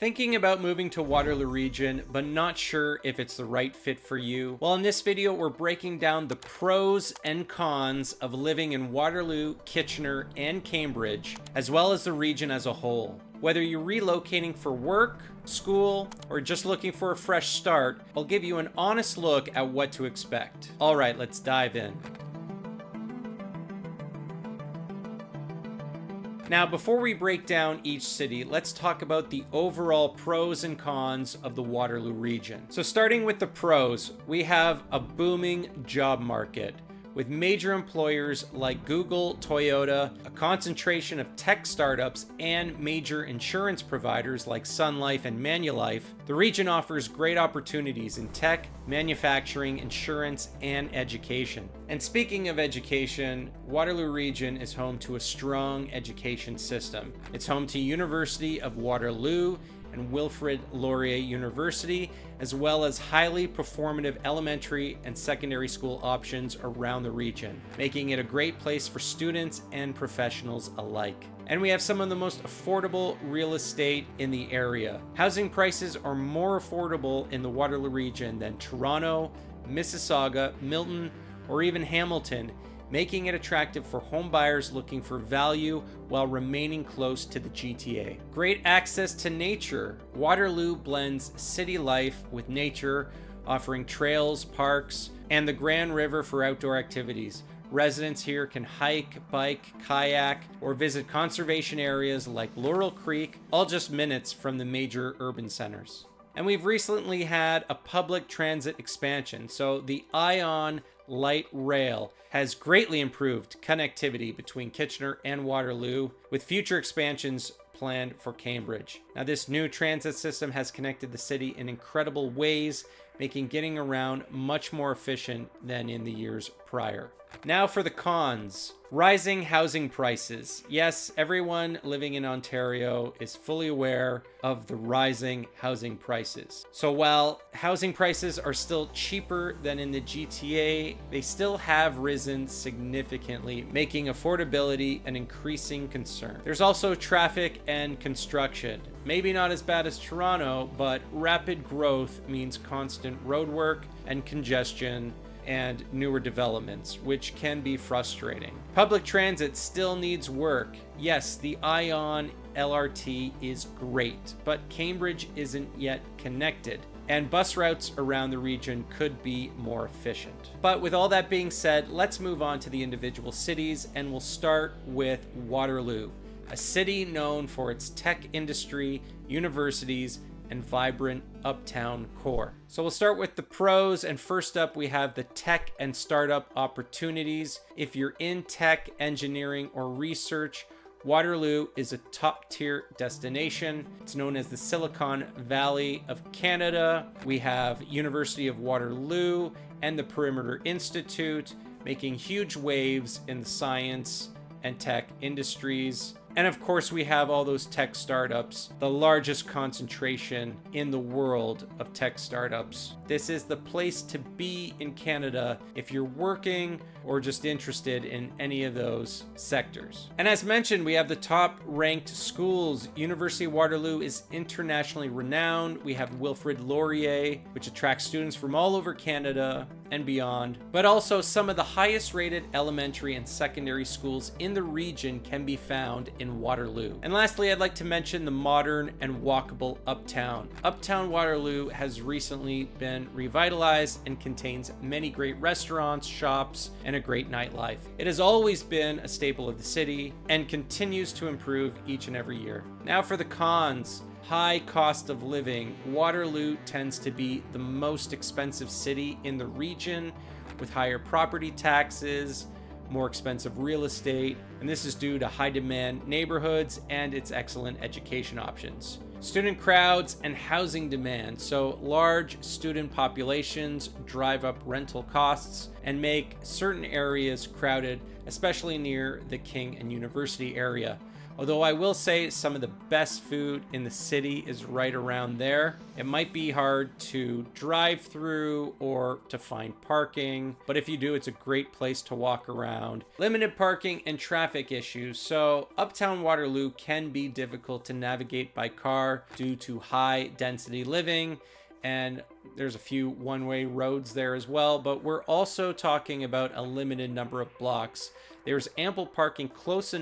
Thinking about moving to Waterloo Region, but not sure if it's the right fit for you? Well, in this video, we're breaking down the pros and cons of living in Waterloo, Kitchener, and Cambridge, as well as the region as a whole. Whether you're relocating for work, school, or just looking for a fresh start, I'll give you an honest look at what to expect. All right, let's dive in. Now, before we break down each city, let's talk about the overall pros and cons of the Waterloo region. So starting with the pros, we have a booming job market with major employers like Google, Toyota, a concentration of tech startups, and major insurance providers like Sun Life and Manulife. The region offers great opportunities in tech, manufacturing, insurance, and education. And speaking of education, Waterloo Region is home to a strong education system. It's home to University of Waterloo and Wilfrid Laurier University, as well as highly performative elementary and secondary school options around the region, making it a great place for students and professionals alike. And we have some of the most affordable real estate in the area. Housing prices are more affordable in the Waterloo region than Toronto, Mississauga, Milton, or even Hamilton, making it attractive for home buyers looking for value while remaining close to the GTA. Great access to nature. Waterloo blends city life with nature, offering trails, parks, and the Grand River for outdoor activities. Residents here can hike, bike, kayak, or visit conservation areas like Laurel Creek, all just minutes from the major urban centers. And we've recently had a public transit expansion, so the Ion Light Rail has greatly improved connectivity between Kitchener and Waterloo, with future expansions planned for Cambridge. Now, this new transit system has connected the city in incredible ways, making getting around much more efficient than in the years prior. Now for the cons. Rising housing prices. Yes, everyone living in Ontario is fully aware of the rising housing prices. So while housing prices are still cheaper than in the GTA, they still have risen significantly, making affordability an increasing concern. There's also traffic and construction. Maybe not as bad as Toronto, but rapid growth means constant roadwork and congestion and newer developments, which can be frustrating. Public transit still needs work. Yes, the Ion LRT is great, but Cambridge isn't yet connected, and bus routes around the region could be more efficient. But with all that being said, let's move on to the individual cities, and we'll start with Waterloo, a city known for its tech industry, universities, and vibrant uptown core. So we'll start with the pros, and first up we have the tech and startup opportunities. If you're in tech, engineering, or research, Waterloo is a top-tier destination. It's known as the Silicon Valley of Canada. We have University of Waterloo and the Perimeter Institute, making huge waves in the science and tech industries. And of course, we have all those tech startups, the largest concentration in the world of tech startups. This is the place to be in Canada if you're working or just interested in any of those sectors. And as mentioned, we have the top ranked schools. University of Waterloo is internationally renowned. We have Wilfrid Laurier, which attracts students from all over Canada and beyond, but also some of the highest rated elementary and secondary schools in the region can be found in Waterloo. And lastly, I'd like to mention the modern and walkable Uptown. Uptown Waterloo has recently been revitalized and contains many great restaurants, shops, and a great nightlife. It has always been a staple of the city and continues to improve each and every year. Now for the cons. High cost of living. Waterloo tends to be the most expensive city in the region, with higher property taxes, more expensive real estate, and this is due to high demand neighborhoods and its excellent education options. Student crowds and housing demand. So large student populations drive up rental costs and make certain areas crowded, especially near the King and University area. Although I will say some of the best food in the city is right around there. It might be hard to drive through or to find parking, but if you do, it's a great place to walk around. Limited parking and traffic issues. So uptown Waterloo can be difficult to navigate by car due to high density living, and there's a few one-way roads there as well, but we're also talking about a limited number of blocks. There's ample parking close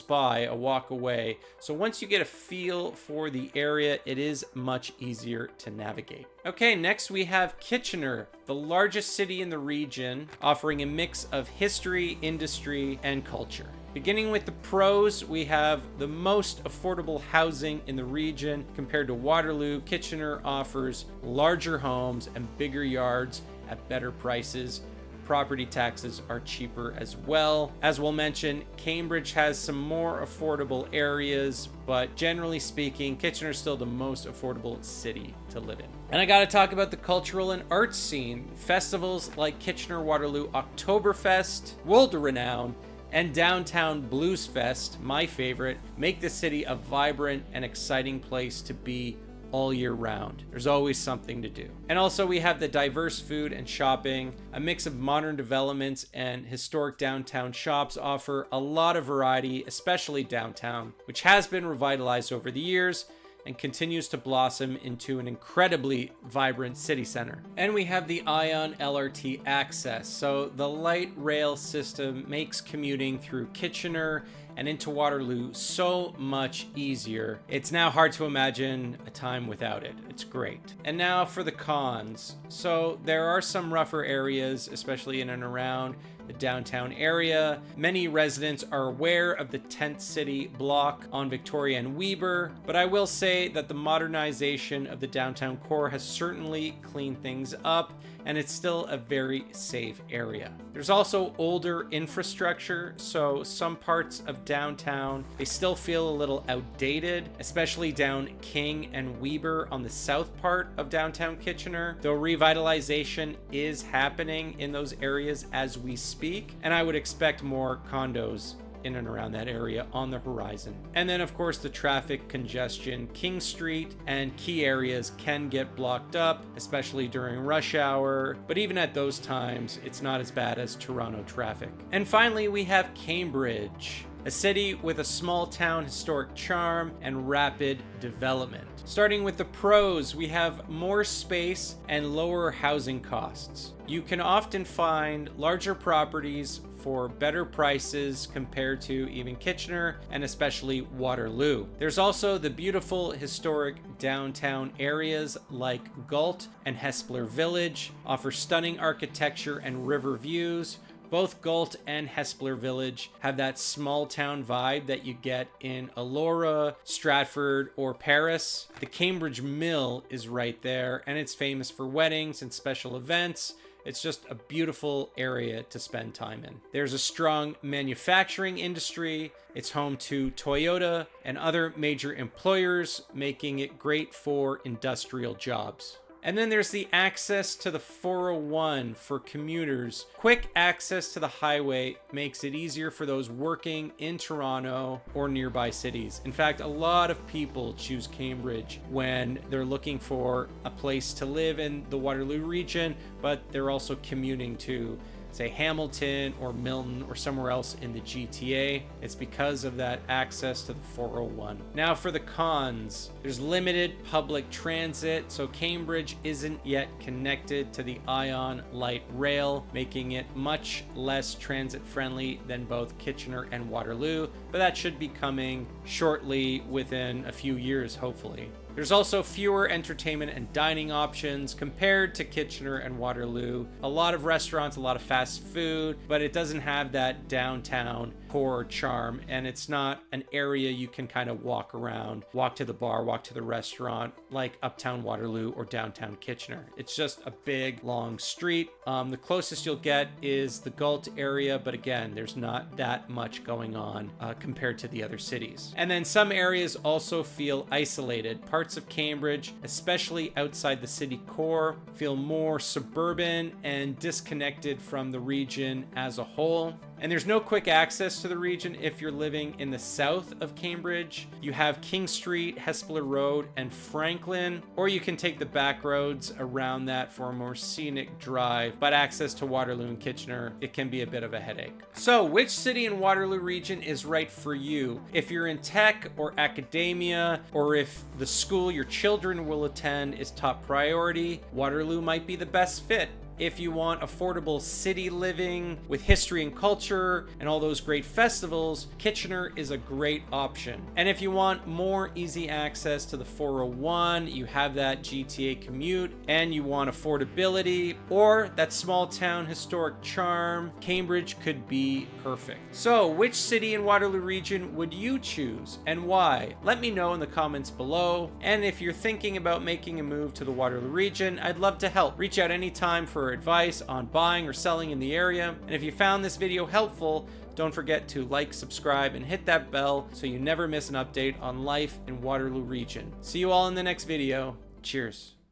by, a walk away. So once you get a feel for the area, it is much easier to navigate. Okay, next we have Kitchener, the largest city in the region, offering a mix of history, industry, and culture. Beginning with the pros, we have the most affordable housing in the region compared to Waterloo. Kitchener offers larger homes and bigger yards at better prices. Property taxes are cheaper as well. As we'll mention, Cambridge has some more affordable areas, but generally speaking, Kitchener is still the most affordable city to live in. And I gotta talk about the cultural and arts scene. Festivals like Kitchener-Waterloo Oktoberfest, world renowned, and Downtown Blues Fest, my favorite, make the city a vibrant and exciting place to be all year round. There's always something to do. And also we have the diverse food and shopping. A mix of modern developments and historic downtown shops offer a lot of variety, especially downtown, which has been revitalized over the years and continues to blossom into an incredibly vibrant city center. And we have the ION LRT access. So the light rail system makes commuting through Kitchener and into Waterloo so much easier. It's now hard to imagine a time without it. It's great. And now for the cons. So there are some rougher areas, especially in and around the downtown area. Many residents are aware of the tent city block on Victoria and Weber, but I will say that the modernization of the downtown core has certainly cleaned things up, and it's still a very safe area. There's also older infrastructure, so some parts of downtown, they still feel a little outdated, especially down King and Weber on the south part of downtown Kitchener, though revitalization is happening in those areas as we speak, and I would expect more condos in and around that area on the horizon. And then of course the traffic congestion. King Street and key areas can get blocked up, especially during rush hour, but even at those times it's not as bad as Toronto traffic. And finally we have Cambridge, a city with a small town historic charm and rapid development. Starting with the pros, we have more space and lower housing costs. You can often find larger properties for better prices compared to even Kitchener and especially Waterloo. There's also the beautiful historic downtown areas like Galt and Hespeler Village, offer stunning architecture and river views. Both Galt and Hespeler Village have that small town vibe that you get in Elora, Stratford, or Paris. The Cambridge Mill is right there, and it's famous for weddings and special events. It's just a beautiful area to spend time in. There's a strong manufacturing industry. It's home to Toyota and other major employers, making it great for industrial jobs. And then there's the access to the 401 for commuters. Quick access to the highway makes it easier for those working in Toronto or nearby cities. In fact, a lot of people choose Cambridge when they're looking for a place to live in the Waterloo region, but they're also commuting to, say, Hamilton or Milton or somewhere else in the GTA. It's because of that access to the 401. Now for the cons, there's limited public transit, so Cambridge isn't yet connected to the ION light rail, making it much less transit friendly than both Kitchener and Waterloo, but that should be coming shortly, within a few years, hopefully. There's also fewer entertainment and dining options compared to Kitchener and Waterloo. A lot of restaurants, a lot of fast food, but it doesn't have that downtown core charm, and it's not an area you can kind of walk around, walk to the bar, walk to the restaurant like uptown Waterloo or downtown Kitchener. It's just a big, long street. The closest you'll get is the Galt area, but again, there's not that much going on compared to the other cities. And then some areas also feel isolated. Parts of Cambridge, especially outside the city core, feel more suburban and disconnected from the region as a whole. And there's no quick access to the region if you're living in the south of Cambridge. You have King Street, Hespeler Road, and Franklin, or you can take the back roads around that for a more scenic drive, but access to Waterloo and Kitchener, it can be a bit of a headache. So which city in Waterloo region is right for you? If you're in tech or academia, or if the school your children will attend is top priority, Waterloo might be the best fit. If you want affordable city living with history and culture and all those great festivals, Kitchener is a great option. And if you want more easy access to the 401, you have that GTA commute, and you want affordability or that small town historic charm, Cambridge could be perfect. So which city in Waterloo region would you choose and why? Let me know in the comments below. And if you're thinking about making a move to the Waterloo region, I'd love to help. Reach out anytime for advice on buying or selling in the area. And if you found this video helpful, don't forget to like, subscribe, and hit that bell so you never miss an update on life in Waterloo region. See you all in the next video. Cheers.